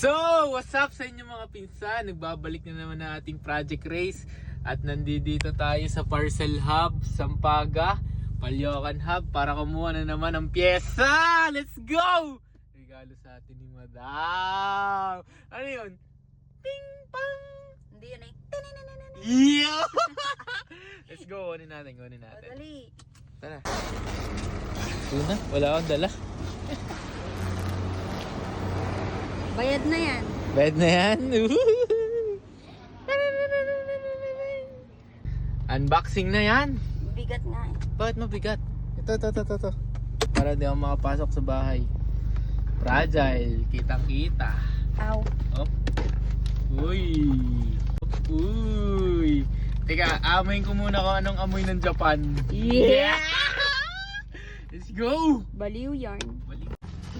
So, what's up sa inyo mga pinsan? Nagbabalik na naman na ating project race. At nandito tayo sa Parcel Hub, Sampaga, Palyokan Hub para kumuha na naman ng pyesa! Let's go! Regalo sa atin ni Madam. Ano yun? Ping pang! Hindi yun eh. Yeah! Let's go, kunin natin. Dali. Tara. Una, wala akong dala. Bayad na yan. Bed na yan. Unboxing na yan. Bigat nga eh. Bakit mabigat? Ito. Para di ako makapasok sa bahay. Fragile. Kitang-kita. Ow. Op. Uy. Teka, amoyin ko muna kung anong amoy ng Japan. Yeah! Let's go! Baliw yarn.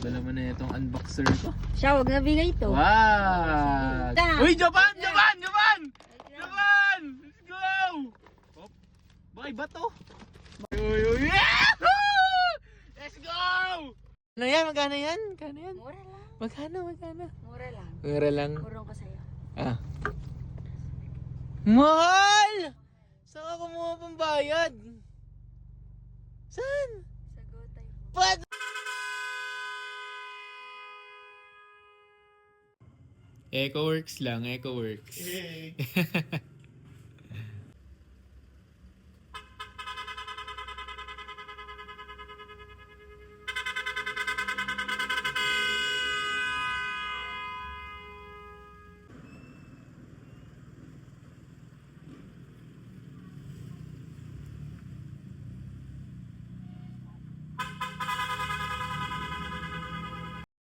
Dala mo na itong unboxer ko. Siya, huwag na bigay ito. Wow! Ta. Uy, Japan! Let's go! Op. Bakit ba to? Uy. Let's go! Ano yan? Magkano yan? Mura lang. Magkano? Mura lang. Mura lang. Kurong ko sa'yo. Ah. Mahal! Saan ka kumuha pang bayad? Saan? Sa Gotay po. What? EcoWorks lang, EcoWorks.